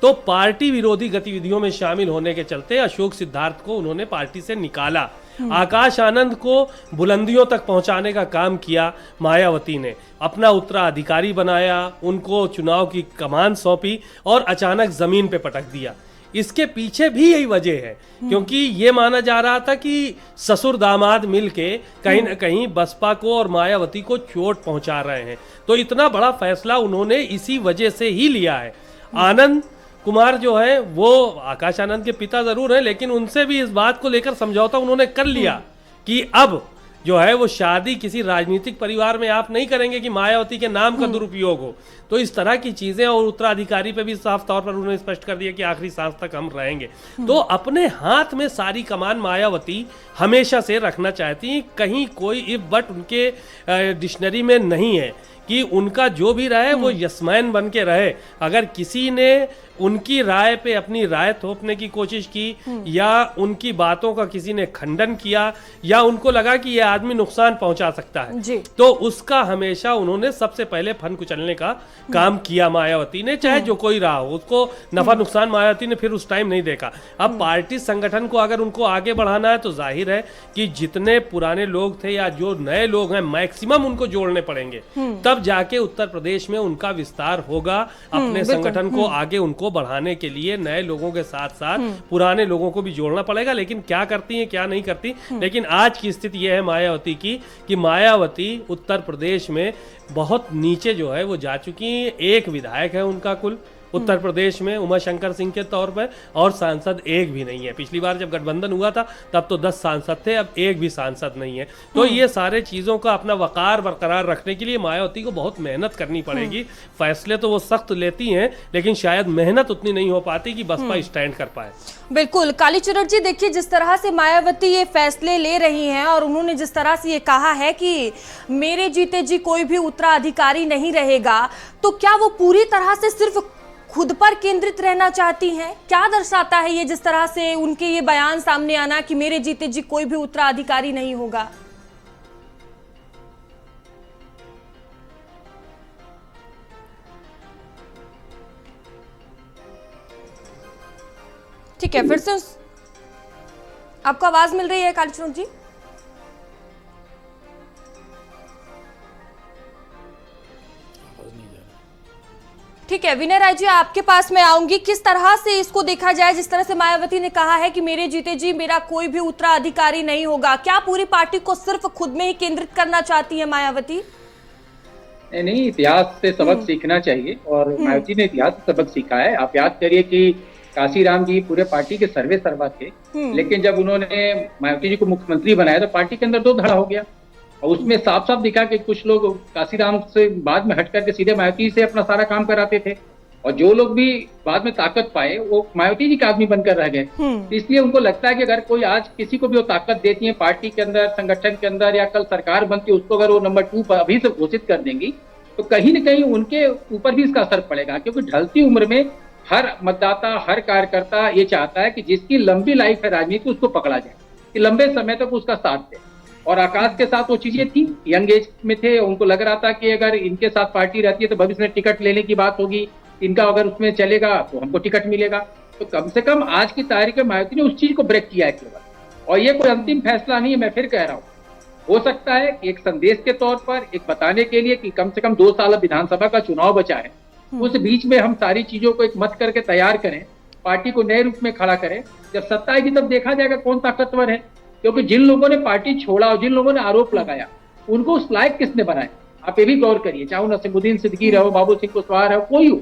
तो पार्टी विरोधी गतिविधियों में शामिल होने के चलते अशोक सिद्धार्थ को उन्होंने पार्टी से निकाला, आकाश आनंद को बुलंदियों तक पहुंचाने का काम किया मायावती ने, अपना उत्तराधिकारी बनाया, उनको चुनाव की कमान सौंपी और अचानक जमीन पे पटक दिया। इसके पीछे भी यही वजह है, क्योंकि ये माना जा रहा था कि ससुर दामाद मिलके कहीं ना कहीं बसपा को और मायावती को चोट पहुंचा रहे हैं, तो इतना बड़ा फैसला उन्होंने इसी वजह से ही लिया है। आनंद कुमार जो है वो आकाश आनंद के पिता जरूर हैं, लेकिन उनसे भी इस बात को लेकर समझौता उन्होंने कर लिया कि अब जो है वो शादी किसी राजनीतिक परिवार में आप नहीं करेंगे कि मायावती के नाम का दुरुपयोग हो। तो इस तरह की चीजें, और उत्तराधिकारी पे भी साफ तौर पर उन्होंने स्पष्ट कर दिया कि आखिरी सांस तक हम रहेंगे। तो अपने हाथ में सारी कमान मायावती हमेशा से रखना चाहती हैं, कहीं कोई इफ बट उनके डिक्शनरी में नहीं है कि उनका जो भी रहे वो यस्मैन बन के रहे। अगर किसी ने उनकी राय पे अपनी राय थोपने की कोशिश की या उनकी बातों का किसी ने खंडन किया या उनको लगा कि ये आदमी नुकसान पहुंचा सकता है जी। तो उसका हमेशा उन्होंने सबसे पहले फन कुचलने का काम किया मायावती ने, चाहे जो कोई रहा हो। उसको नफा नुकसान मायावती ने फिर उस टाइम नहीं देखा। अब पार्टी संगठन को अगर उनको आगे बढ़ाना है तो जाहिर है कि जितने पुराने लोग थे या जो नए लोग हैं मैक्सिमम उनको जोड़ने पड़ेंगे, तब जाके उत्तर प्रदेश में उनका विस्तार होगा। अपने संगठन को आगे उनको बढ़ाने के लिए नए लोगों के साथ साथ पुराने लोगों को भी जोड़ना पड़ेगा। लेकिन क्या करती हैं क्या नहीं करती, लेकिन आज की स्थिति यह है मायावती की कि मायावती उत्तर प्रदेश में बहुत नीचे जो है वो जा चुकी हैं। एक विधायक है उनका कुल उत्तर प्रदेश में उमाशंकर सिंह के तौर पर, और सांसद एक भी नहीं है। पिछली बार जब गठबंधन हुआ था तब तो 10 सांसद थे, अब एक भी सांसद नहीं है। तो ये सारे चीज़ों का अपना वकार बरकरार रखने के लिए मायावती को बहुत मेहनत करनी पड़ेगी। फैसले तो वो सख्त लेती हैं लेकिन शायद मेहनत उतनी नहीं हो पाती कि बसपा स्टैंड कर पाए। बिल्कुल कालीचरण जी, देखिए जिस तरह से मायावती ये फैसले ले रही हैं और उन्होंने जिस तरह से ये कहा है कि मेरे जीते जी कोई भी उत्तराधिकारी नहीं रहेगा, तो क्या वो पूरी तरह से सिर्फ खुद पर केंद्रित रहना चाहती हैं? क्या दर्शाता है ये जिस तरह से उनके ये बयान सामने आना कि मेरे जीते जी कोई भी उत्तराधिकारी नहीं होगा? ठीक है, फिर से आपको आवाज मिल रही है कालीचरण जी? ठीक है, विनय राय जी आपके पास मैं आऊंगी। किस तरह से इसको देखा जाए, जिस तरह से मायावती ने कहा है कि मेरे जीते जी मेरा कोई भी उत्तराधिकारी नहीं होगा, क्या पूरी पार्टी को सिर्फ खुद में ही केंद्रित करना चाहती है मायावती? नहीं, इतिहास से सबक सीखना चाहिए और मायावती ने इतिहास से सबक सीखा है। आप याद करिए कि काशीराम जी पूरे पार्टी के सर्वे सर्वा थे, लेकिन जब उन्होंने मायावती जी को मुख्यमंत्री बनाया तो पार्टी के अंदर दो धड़ा हो गया और उसमें साफ साफ दिखा कि कुछ लोग काशीराम से बाद में हट करके सीधे मायावती से अपना सारा काम कराते थे और जो लोग भी बाद में ताकत पाए वो मायावती जी के आदमी बनकर रह गए। इसलिए उनको लगता है कि अगर कोई आज किसी को भी वो ताकत देती है पार्टी के अंदर, संगठन के अंदर, या कल सरकार बनती है उसको अगर वो नंबर 2 पर अभी से घोषित कर देंगी तो कहीं न कहीं उनके ऊपर भी इसका असर पड़ेगा। क्योंकि ढलती उम्र में हर मतदाता, हर कार्यकर्ता ये चाहता है कि जिसकी लंबी लाइफ है राजनीति उसको पकड़ा जाए, कि लंबे समय तक उसका साथ दे। और आकाश के साथ वो चीजें थी, यंग एज में थे, उनको लग रहा था कि अगर इनके साथ पार्टी रहती है तो भविष्य में टिकट लेने की बात होगी, इनका अगर उसमें चलेगा तो हमको टिकट मिलेगा। तो कम से कम आज की तारीख में मायावती ने उस चीज को ब्रेक किया है केवल। और ये कोई अंतिम फैसला नहीं है, मैं फिर कह रहा हूँ, हो सकता है कि एक संदेश के तौर पर, एक बताने के लिए कि कम से कम 2 साल विधानसभा का चुनाव बचा है, उस बीच में हम सारी चीजों को एक मत करके तैयार करें, पार्टी को नए रूप में खड़ा करें। जब सत्ता आएगी तब देखा जाएगा कौन ताकतवर है। क्योंकि जिन लोगों ने पार्टी छोड़ा और जिन लोगों ने आरोप लगाया उनको उस लायक किसने बनाया? आप ये भी गौर करिए, चाहे नसीमुद्दीन सिद्दीकी रहो, बाबू सिंह कुशवाहा रहो, कोई हो,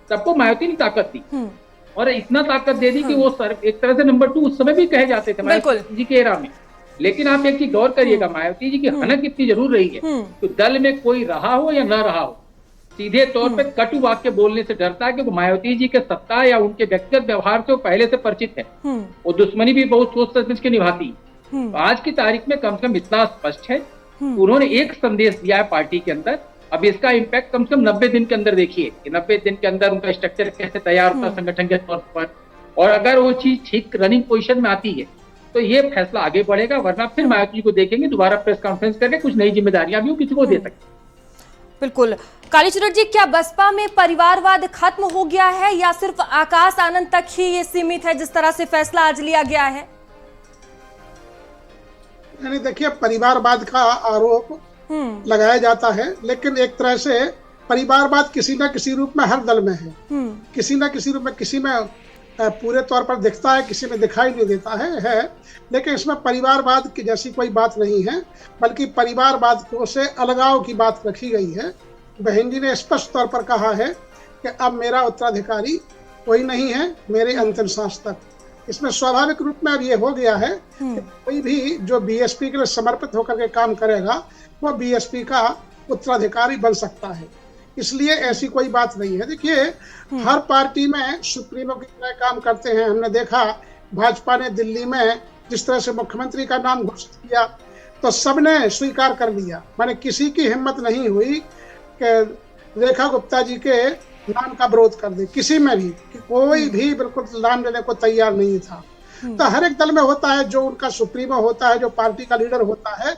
सबको मायावती ने ताकत दी और इतना ताकत दे दी कि वो एक तरह से नंबर 2 उस समय भी कहे जाते थे मायावती जी के एरा में। लेकिन आप एक चीज गौर करिएगा, मायावती जी की हनक इतनी जरूर रही है तो दल में कोई रहा हो या न रहा हो, सीधे तौर पे कटु वाक्य बोलने से डरता है कि मायावती जी के सत्ता या उनके व्यक्तिगत व्यवहार से वो पहले से परिचित है। वो दुश्मनी भी बहुत सोच समझ के निभाती। तो आज की तारीख में कम से कम इतना स्पष्ट है, उन्होंने एक संदेश दिया है पार्टी के अंदर। अब इसका इम्पैक्ट कम से कम 90 दिन के अंदर देखिए कि 90 दिन के अंदर उनका स्ट्रक्चर कैसे तैयार होता है संगठन के तौर पर, और अगर वो चीज ठीक रनिंग पोजीशन में आती है तो ये फैसला आगे बढ़ेगा। वरना फिर मायावती जी को देखेंगे दोबारा प्रेस कॉन्फ्रेंस करके कुछ नई जिम्मेदारियां भी वो किसी को दे सकते। बिल्कुल कालीचरण जी, क्या बसपा में परिवारवाद खत्म हो गया है या सिर्फ आकाश आनंद तक ही ये सीमित है जिस तरह से फैसला आज लिया गया है? यानी देखिए, परिवारवाद का आरोप लगाया जाता है, लेकिन एक तरह से परिवारवाद किसी न किसी रूप में हर दल में है, किसी न किसी रूप में, किसी में पूरे तौर पर दिखता है, किसी में दिखाई नहीं देता है। लेकिन इसमें परिवारवाद की जैसी कोई बात नहीं है, बल्कि परिवारवाद को से अलगाव की बात रखी गई है। बहन जी ने स्पष्ट तौर पर कहा है कि अब मेरा उत्तराधिकारी कोई नहीं है मेरे अंतिम सांस तक। इसमें स्वाभाविक रूप में अब ये हो गया है कि कोई भी जो बीएसपी के लिए समर्पित होकर के काम करेगा वो बीएसपी का उत्तराधिकारी बन सकता है। इसलिए ऐसी कोई बात नहीं है। देखिए, हर पार्टी में सुप्रीमो की तरह काम करते हैं। हमने देखा भाजपा ने दिल्ली में जिस तरह से मुख्यमंत्री का नाम घोषित किया तो सबने स्वीकार कर लिया। माने किसी की हिम्मत नहीं हुई कि रेखा गुप्ता जी के नाम का विरोध कर दे, किसी में भी कि कोई भी बिल्कुल नाम लेने को तैयार नहीं था। तो हर एक दल में होता है, जो उनका सुप्रीमो होता है, जो पार्टी का लीडर होता है।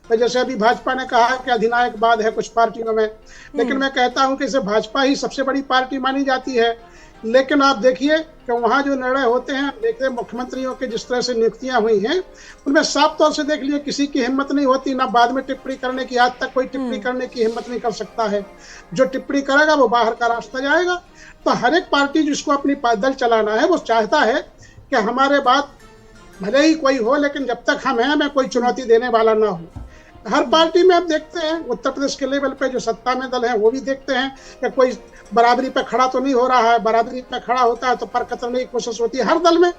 तो जैसे अभी भाजपा ने कहा कि अधिनायकवाद है कुछ पार्टियों में, लेकिन मैं कहता हूं कि इसे भाजपा ही सबसे बड़ी पार्टी मानी जाती है। लेकिन आप देखिए कि वहाँ जो निर्णय होते हैं, देखते हैं मुख्यमंत्रियों के जिस तरह से नियुक्तियां हुई हैं, उनमें साफ तौर से देख लिए किसी की हिम्मत नहीं होती, ना बाद में टिप्पणी करने की, आज तक कोई टिप्पणी करने की हिम्मत नहीं कर सकता है। जो टिप्पणी करेगा वो बाहर का रास्ता जाएगा। तो हर एक पार्टी जिसको अपनी दल चलाना है वो चाहता है कि हमारे बाद भले ही कोई हो, लेकिन जब तक हम हैं हमें कोई चुनौती देने वाला ना हो। हर पार्टी में आप देखते हैं, उत्तर प्रदेश के लेवल पे जो सत्ता में दल है वो भी देखते हैं कि कोई बराबरी पे खड़ा तो नहीं हो रहा है। बराबरी पे खड़ा होता है तो पर कतरने की कोशिश होती है, हर दल में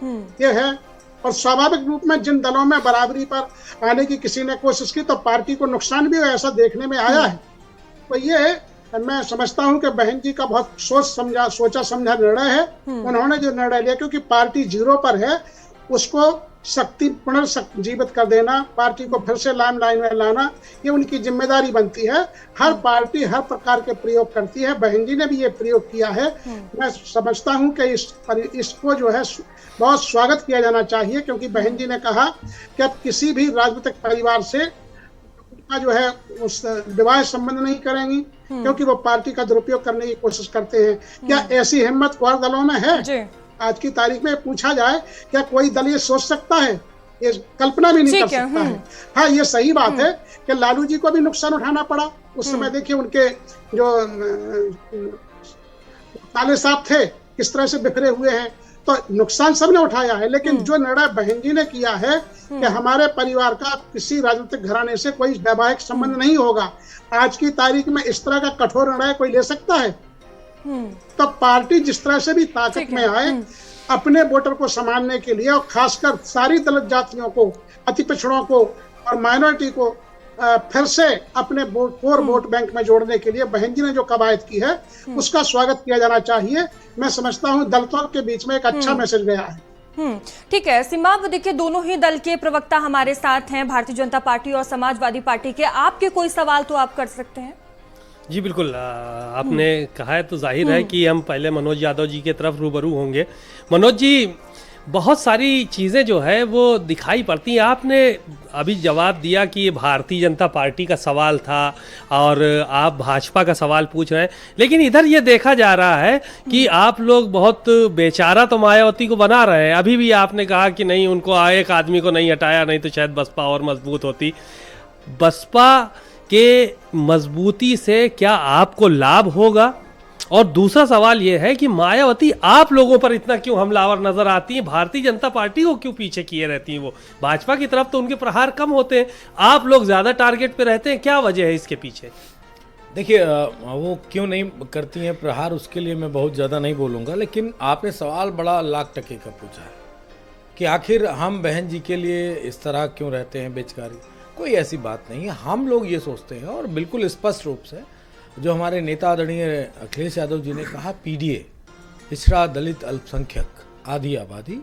ये है। और स्वाभाविक रूप में जिन दलों में बराबरी पर आने की किसी ने कोशिश की तो पार्टी को नुकसान भी ऐसा देखने में आया है। तो ये मैं समझता हूं कि बहन जी का बहुत सोचा समझा निर्णय है। उन्होंने जो निर्णय लिया, क्योंकि पार्टी जीरो पर है, उसको शक्ति पुनर्जीवित कर देना, पार्टी को फिर से लाइन में लाना, ये उनकी जिम्मेदारी बनती है। हर पार्टी हर प्रकार के प्रयोग करती है, बहन जी ने भी ये प्रयोग किया है। मैं समझता हूं कि इसको जो है बहुत स्वागत किया जाना चाहिए, क्योंकि बहन जी ने कहा कि अब किसी भी राजनीतिक परिवार से का जो है उस विवाह संबंध नहीं करेंगी, क्योंकि वो पार्टी का दुरुपयोग करने की कोशिश करते हैं। क्या ऐसी हिम्मत और दलों में है? आज की तारीख में पूछा जाए, क्या कोई दल ये सोच सकता है? ये कल्पना भी नहीं कर सकता है। हाँ, ये सही बात है कि लालू जी को भी नुकसान उठाना पड़ा। उस समय देखिए उनके जो ताले साहब थे किस तरह से बिखरे हुए हैं, तो नुकसान सबने उठाया है। लेकिन जो निर्णय बहन जी ने किया है कि हमारे परिवार का किसी राजनीतिक घराने से कोई वैवाहिक संबंध नहीं होगा, आज की तारीख में इस तरह का कठोर निर्णय कोई ले सकता है? तो पार्टी जिस तरह से भी ताकत में आए, अपने वोटर को संभालने के लिए, और खासकर सारी दलित जातियों को, अति पिछड़ों को और माइनॉरिटी को फिर से अपने कोर वोट बैंक में जोड़ने के लिए बहन जी ने जो कवायद की है, उसका स्वागत किया जाना चाहिए। मैं समझता हूं दलितों के बीच में एक अच्छा मैसेज गया है। ठीक है सीमा, देखिए दोनों ही दल के प्रवक्ता हमारे साथ हैं, भारतीय जनता पार्टी और समाजवादी पार्टी के। आपके कोई सवाल तो आप कर सकते हैं। जी बिल्कुल, आपने कहा है तो जाहिर है कि हम पहले मनोज यादव जी के तरफ रूबरू होंगे। मनोज जी, बहुत सारी चीज़ें जो है वो दिखाई पड़ती हैं। आपने अभी जवाब दिया कि ये भारतीय जनता पार्टी का सवाल था और आप भाजपा का सवाल पूछ रहे हैं, लेकिन इधर ये देखा जा रहा है कि आप लोग बहुत बेचारा तो मायावती को बना रहे हैं। अभी भी आपने कहा कि नहीं, उनको एक आदमी को नहीं हटाया, नहीं तो शायद बसपा और मजबूत होती। बसपा के मजबूती से क्या आपको लाभ होगा? और दूसरा सवाल यह है कि मायावती आप लोगों पर इतना क्यों हमलावर नजर आती हैं? भारतीय जनता पार्टी को क्यों पीछे किए रहती हैं? वो भाजपा की तरफ तो उनके प्रहार कम होते हैं, आप लोग ज्यादा टारगेट पे रहते हैं, क्या वजह है इसके पीछे? देखिए, वो क्यों नहीं करती हैं प्रहार, उसके लिए मैं बहुत ज़्यादा नहीं बोलूँगा, लेकिन आपने सवाल बड़ा लाख टके का पूछा है कि आखिर हम बहन जी के लिए इस तरह क्यों रहते हैं बेचकारी। कोई ऐसी बात नहीं है। हम लोग ये सोचते हैं, और बिल्कुल स्पष्ट रूप से जो हमारे नेता आदरणीय अखिलेश यादव जी ने कहा, पीडीए, पिछड़ा दलित अल्पसंख्यक, आधी आबादी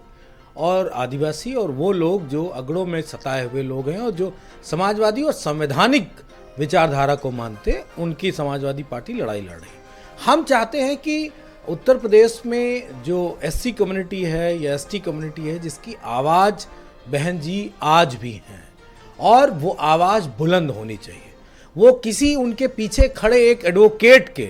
और आदिवासी, और वो लोग जो अगड़ों में सताए हुए लोग हैं और जो समाजवादी और संवैधानिक विचारधारा को मानते, उनकी समाजवादी पार्टी लड़ाई लड़ रही। हम चाहते हैं कि उत्तर प्रदेश में जो एससी कम्युनिटी है या एसटी कम्युनिटी है, जिसकी आवाज़ बहन जी आज भी हैं, और वो आवाज़ बुलंद होनी चाहिए। वो किसी उनके पीछे खड़े एक एडवोकेट के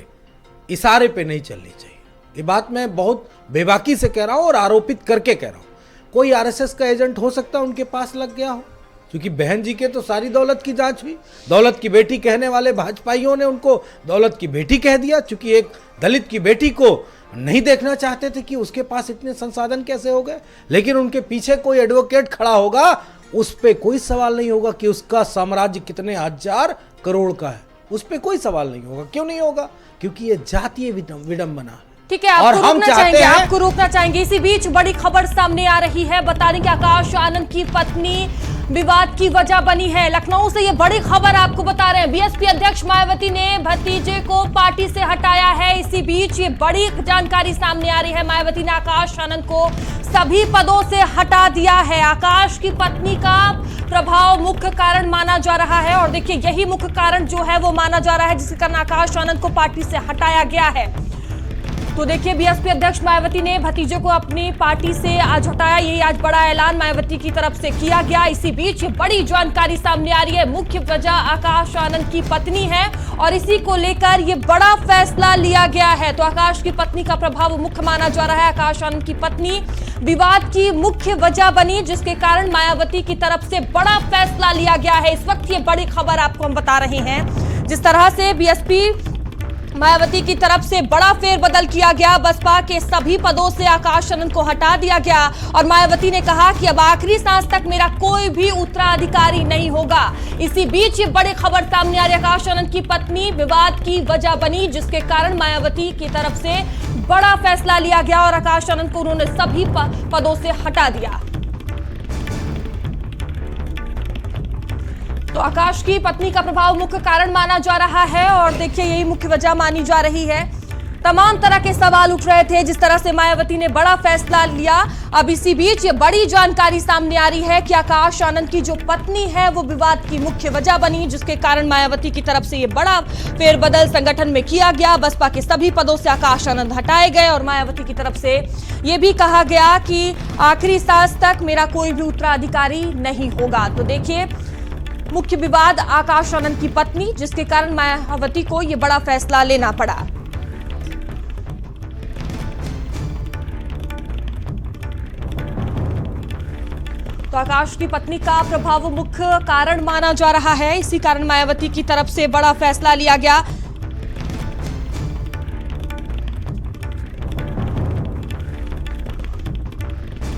इशारे पे नहीं चलनी चाहिए। ये बात मैं बहुत बेबाकी से कह रहा हूँ और आरोपित करके कह रहा हूँ। कोई आरएसएस का एजेंट हो सकता है उनके पास लग गया हो, क्योंकि बहन जी के तो सारी दौलत की जांच हुई। दौलत की बेटी कहने वाले भाजपाइयों ने उनको दौलत की बेटी कह दिया, क्योंकि एक दलित की बेटी को नहीं देखना चाहते थे कि उसके पास इतने संसाधन कैसे हो गए। लेकिन उनके पीछे कोई एडवोकेट खड़ा होगा, उस पर कोई सवाल नहीं होगा कि उसका साम्राज्य कितने हजार करोड़ का है, उस पर कोई सवाल नहीं होगा। क्यों नहीं होगा? क्योंकि ये जातीय विडंबना है। ठीक है, आपको रोकना चाहेंगे। इसी बीच बड़ी खबर सामने आ रही है, बता दें कि आकाश आनंद की पत्नी विवाद की वजह बनी है। लखनऊ से ये बड़ी खबर आपको बता रहे हैं, बीएसपी अध्यक्ष मायावती ने भतीजे को पार्टी से हटाया है। इसी बीच ये बड़ी जानकारी सामने आ रही है, मायावती ने आकाश आनंद को सभी पदों से हटा दिया है। आकाश की पत्नी का प्रभाव मुख्य कारण माना जा रहा है, और देखिए यही मुख्य कारण जो है वो माना जा रहा है जिसके कारण आकाश आनंद को पार्टी से हटाया गया है। तो देखिए, बीएसपी अध्यक्ष मायावती ने भतीजे को अपनी पार्टी से आज हटाया। यही आज बड़ा ऐलान मायावती की तरफ से किया गया। इसी बीच बड़ी जानकारी सामने आ रही है। मुख्य वजह आकाश आनंद की पत्नी है और इसी को लेकर ये बड़ा फैसला लिया गया है। तो आकाश की पत्नी का प्रभाव मुख्य माना जा रहा है। आकाश आनंद की पत्नी विवाद की मुख्य वजह बनी, जिसके कारण मायावती की तरफ से बड़ा फैसला लिया गया है। इस वक्त ये बड़ी खबर आपको हम बता रहे हैं। जिस तरह से बीएसपी मायावती की तरफ से बड़ा फेरबदल किया गया, बसपा के सभी पदों से आकाश आनंद को हटा दिया गया और मायावती ने कहा कि अब आखिरी सांस तक मेरा कोई भी उत्तराधिकारी नहीं होगा। इसी बीच ये बड़ी खबर सामने आ रही है। आकाश आनंद की पत्नी विवाद की वजह बनी, जिसके कारण मायावती की तरफ से बड़ा फैसला लिया गया और आकाश आनंद को उन्होंने सभी पदों से हटा दिया। तो आकाश की पत्नी का प्रभाव मुख्य कारण माना जा रहा है और देखिए, यही मुख्य वजह मानी जा रही है। तमाम तरह के सवाल उठ रहे थे जिस तरह से मायावती ने बड़ा फैसला लिया। अब इसी बीच ये बड़ी जानकारी सामने आ रही है कि आकाश आनंद की जो पत्नी है वो विवाद की मुख्य वजह बनी, जिसके कारण मायावती की तरफ से ये बड़ा फेरबदल संगठन में किया गया। बसपा के सभी पदों से आकाश आनंद हटाए गए और मायावती की तरफ से ये भी कहा गया कि आखिरी सांस तक मेरा कोई भी उत्तराधिकारी नहीं होगा। तो देखिए, मुख्य विवाद आकाश आनंद की पत्नी, जिसके कारण मायावती को यह बड़ा फैसला लेना पड़ा। तो आकाश की पत्नी का प्रभाव मुख्य कारण माना जा रहा है। इसी कारण मायावती की तरफ से बड़ा फैसला लिया गया।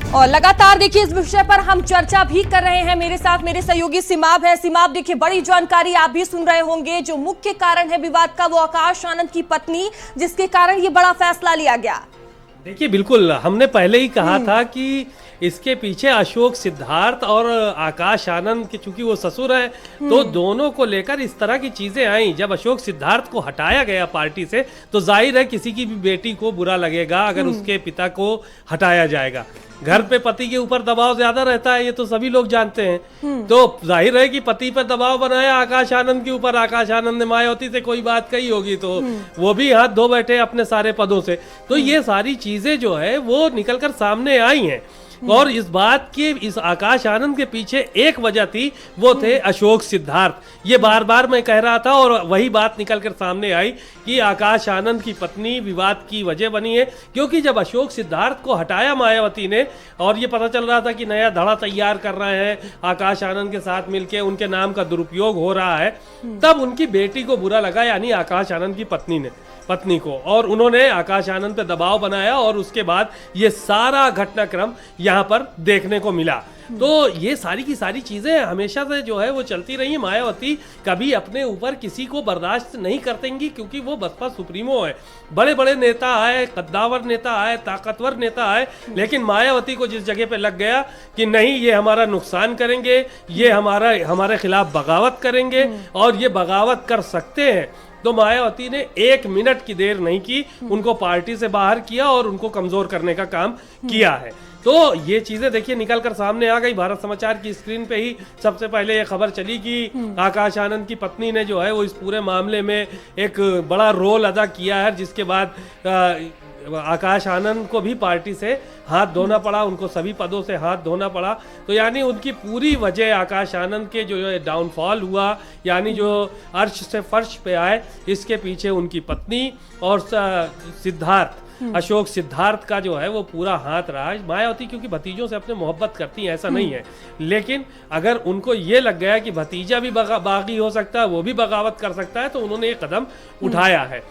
और लगातार देखिए, इस विषय पर हम चर्चा भी कर रहे हैं। मेरे साथ मेरे सहयोगी सिमाब है। सिमाब, देखिए, बड़ी जानकारी आप भी सुन रहे होंगे। जो मुख्य कारण है विवाद का वो आकाश आनंद की पत्नी, जिसके कारण ये बड़ा फैसला लिया गया। देखिए, बिल्कुल हमने पहले ही कहा था कि इसके पीछे अशोक सिद्धार्थ और आकाश आनंद के, चूंकि वो ससुर है, तो दोनों को लेकर इस तरह की चीजें आई। जब अशोक सिद्धार्थ को हटाया गया पार्टी से, तो जाहिर है किसी की भी बेटी को बुरा लगेगा अगर उसके पिता को हटाया जाएगा। घर पे पति के ऊपर दबाव ज्यादा रहता है, ये तो सभी लोग जानते हैं। तो जाहिर है कि पति पर दबाव बनाया आकाश आनंद के ऊपर। आकाश आनंद ने मायावती से कोई बात कही होगी तो वो भी हाथ धो बैठे अपने सारे पदों से। तो ये सारी चीजें जो है वो निकलकर सामने आई हैं। और इस बात की, इस आकाश आनंद के पीछे एक वजह थी, वो थे अशोक सिद्धार्थ। ये बार बार मैं कह रहा था और वही बात निकलकर सामने आई कि आकाश आनंद की पत्नी विवाद की वजह बनी है। क्योंकि जब अशोक सिद्धार्थ को हटाया मायावती ने और ये पता चल रहा था कि नया धड़ा तैयार कर रहे हैं आकाश आनंद के साथ मिलके, उनके नाम का दुरुपयोग हो रहा है, तब उनकी बेटी को बुरा लगा, यानी आकाश आनंद की पत्नी को, और उन्होंने आकाश आनंद पे दबाव बनाया और उसके बाद ये सारा घटनाक्रम यहाँ पर देखने को मिला। तो ये सारी की सारी चीजें हमेशा से जो है वो चलती रही है। मायावती कभी अपने ऊपर किसी को बर्दाश्त नहीं करतेंगी, क्योंकि वो बसपा सुप्रीमो है। बड़े बड़े नेता आए, कद्दावर नेता आए, ताकतवर नेता आए, लेकिन मायावती को जिस जगह पे लग गया कि नहीं, ये हमारा नुकसान करेंगे, ये हमारे खिलाफ बगावत करेंगे और ये बगावत कर सकते हैं, तो मायावती ने 1 मिनट की देर नहीं की, उनको पार्टी से बाहर किया और उनको कमजोर करने का काम किया है। तो ये चीजें देखिए निकल कर सामने आ गई। भारत समाचार की स्क्रीन पे ही सबसे पहले ये खबर चली कि आकाश आनंद की पत्नी ने जो है वो इस पूरे मामले में एक बड़ा रोल अदा किया है, जिसके बाद आकाश आनंद को भी पार्टी से हाथ धोना पड़ा, उनको सभी पदों से हाथ धोना पड़ा। तो यानी उनकी पूरी वजह आकाश आनंद के जो डाउनफॉल हुआ, यानी जो अर्श से फर्श पे आए, इसके पीछे उनकी पत्नी और सिद्धार्थ, अशोक सिद्धार्थ का जो है वो पूरा हाथ रहा। मायावती क्योंकि भतीजों से अपने मोहब्बत करती हैं, ऐसा नहीं है, लेकिन अगर उनको ये लग गया कि भतीजा भी बागी हो सकता है, वो भी बगावत कर सकता है, तो उन्होंने ये कदम उठाया है।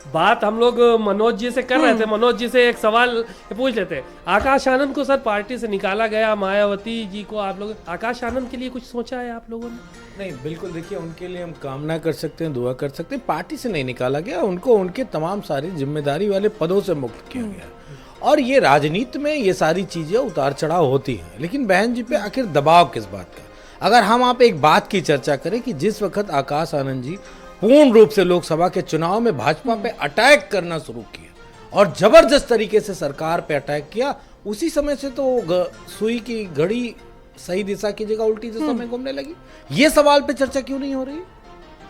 बात हम लोग मनोज जी से कर रहे थे। मनोज जी से एक सवाल पूछ लेते। आकाश आनंद को सर पार्टी से निकाला गया, मायावती जी को आप लोग आकाश आनंद के लिए कुछ सोचा है आप लोगों ने? नहीं, बिल्कुल, देखिए, उनके लिए हम कामना कर सकते हैं, दुआ कर सकते हैं। पार्टी से नहीं निकाला गया, उनको उनके तमाम सारी जिम्मेदारी वाले पदों से मुक्त किया गया। और ये राजनीति में ये सारी चीजें उतार चढ़ाव होती हैं, लेकिन बहन जी पे आखिर दबाव किस बात का? अगर हम आप एक बात की चर्चा करें कि जिस वक्त आकाश आनंद जी पूर्ण रूप से लोकसभा के चुनाव में भाजपा पे अटैक करना शुरू किया और जबरदस्त तरीके से सरकार पे अटैक किया, उसी समय से तो सुई की घड़ी सही दिशा की जगह उल्टी दिशा में घूमने लगी। ये सवाल पे चर्चा क्यों नहीं हो रही?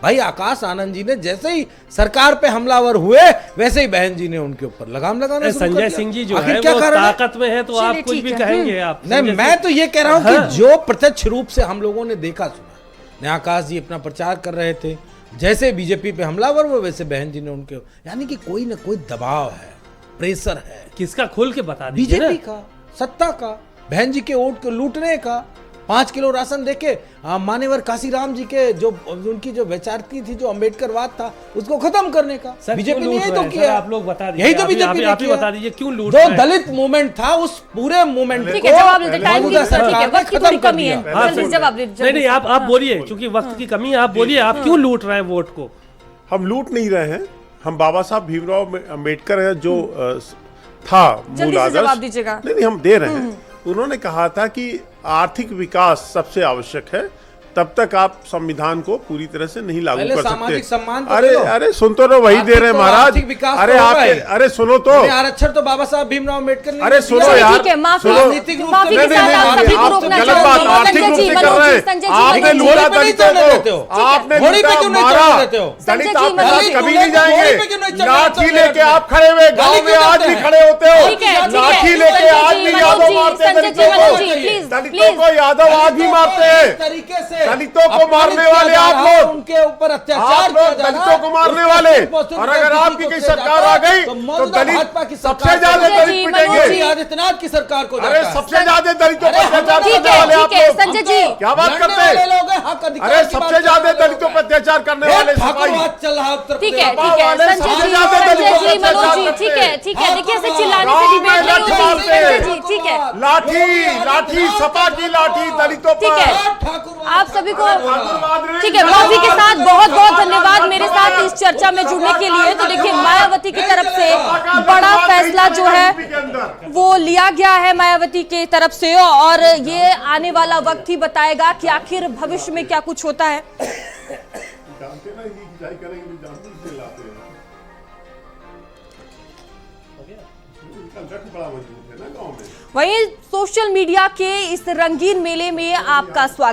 भाई आकाश आनंद जी ने जैसे ही सरकार पे हमलावर हुए वैसे ही बहन जी ने उनके ऊपर लगाम लगाना शुरू कर संजय दिया। सिंह जी जो आखिर है क्या वो कारण है? ताकत में है तो आप कुछ भी कहेंगे आप नहीं, मैं तो ये कह रहा हूँ कि जो प्रत्यक्ष रूप से हम लोगों ने देखा सुना, ने आकाश जी अपना प्रचार कर रहे थे, जैसे बीजेपी पे हमलावर हुए वैसे बहन जी ने उनके, यानी कि कोई ना कोई दबाव है, प्रेशर है किसका खोल के बता दीजिए ना। बीजेपी का, सत्ता का, बहन जी के वोट को लूटने का। 5 किलो राशन देके मान्यवर काशीराम जी के जो उनकी जो वैचारिकी थी, जो अम्बेडकरवाद था, उसको खत्म करने का सर, बीजेपी क्यों ने लूट यही रहे तो हैं? किया। सर, आप लोग बता दीजिए, यही तो आप ही- बीजेपी ने आप ही किया। बता दीजिए क्यों लूट जो रहे हैं? दलित मूवमेंट था उस पूरे मूवमेंट ठीक है, जवाब लेते टाइम की सरकार ठीक है, ने वक्त की खत्म थोड़ी कर कमी है, दिया। जल्दी जवाब ले नहीं नहीं, आप बोलिए, क्योंकि वक्त की कमी है, आप बोलिए, आप क्यों लूट रहे हैं वोट को? हम लूट नहीं रहे हैं, हम बाबा साहब भीमराव अम्बेडकर है जो था जल्दी मूल से आदर्श। जवाब दीजिएगा। नहीं, हम दे रहे हैं। उन्होंने कहा था कि आर्थिक विकास सबसे आवश्यक है, तब तक आप संविधान को पूरी तरह से नहीं लागू पहले कर सामाजिक सकते। सम्मान तो अरे दे दो। अरे सुन तो रहो, वही दे रहे हैं महाराज। आर्थिक विकास अरे तो आप होगा ही। अरे सुनो तो, आरक्षण तो बाबा साहब भीमराव अम्बेडकर ने अरे सुनो चलिए, यार, ठीक है, माफी सुनो। राजनीतिक रूप से माफी के नहीं, साथ नहीं, आप नहीं, सभी को आप तो रोकना गलत बात, चाहूंगी। आर्थिक संजय रूप जी, से कर मनोज रहे जी, हैं। संजय जी, आपने मनोज जी, लूटा घोड़ी पे नहीं दलितों चढ़ने देते हो। को, आपने घोड़ी पे लूटा, क्यों नहीं मारा। चढ़ने देते हो? संजय दलित जी, आपके मनोज साथ जी, कभी घोड़ी नहीं पे जाएंगे। क्यों नहीं चढ़ने लाठी देते? लेके आप खड़े हुए गांव गली में क्यों आज करते भी हैं? खड़े होते हो। ठीक है, ठीक है, लाठी लेके संजय आज जी, भी मनोज यादव जी, मारते हैं संजय जी, दलितों मनोज को। जी, प्लीज, दलितों प्लीज। को यादव आज भी मारते हैं। तरीके से दलितों को अपमानित मारने किया वाले जा आप रहा है, लोग। उनके ऊपर अत्याचार आप किया लोग जा रहा दलितों है। को मारने उसका वाले, 30% और अगर किसी आपकी को की दिया सरकार जाता आ है, गई तो तो मौजूदा दलित भाजपा की सबसे सरकार ज्यादा को- दलित मनोज जी, पिटेंगे। योगी आदित्यनाथ की सरकार को अरे जाता है। सबसे ज्यादा दलितों पर अत्याचार ठीक करने है, वाले आप ठीक है, लोग। संजय जी। क्या बात लड़ने करते वाले हैं? लोग हैं, हक अधिकार अरे की बात सबसे करने ज्यादा वाले दलितों लोग पर हैं। अत्याचार करने एक वाले ठाकुरवाद सिपाही। चल रहा है उत्तर ठीक प्रदेश है, में। ठीक है, वाले संजय सबसे जी, ज्यादा संजय दलितों जी, पर मनोज जी, अत्याचार ठीक है, ठीक है, देखिए ऐसे ठाकुरवाद, चिल्लाने से गाँव डिबेट में नहीं लाठी होती। मारते हैं। संजय जी, ठीक है, लाठी सपा की लाठी दलितों ठीक है। पर। ठाकुरवाद आप सभी को ठाकुरवाद नहीं, ठीक है, माफी के साथ बहुत बहुत धन्यवाद मेरे साथ इस चर्चा में जुड़ने के लिए। तो देखिए, मायावती की तरफ से बड़ा फैसला जो है वो लिया गया है मायावती की तरफ से, और ये आने वाला वक्त ही बताएगा कि आखिर भविष्य में क्या कुछ होता है। जानते ना, ये खिंचाई करेंगे तो जानते इसलिए लाते हैं। इनका गठ बड़ा मजबूत है ना गाँव में। वहीं सोशल मीडिया के इस रंगीन मेले में आपका स्वागत।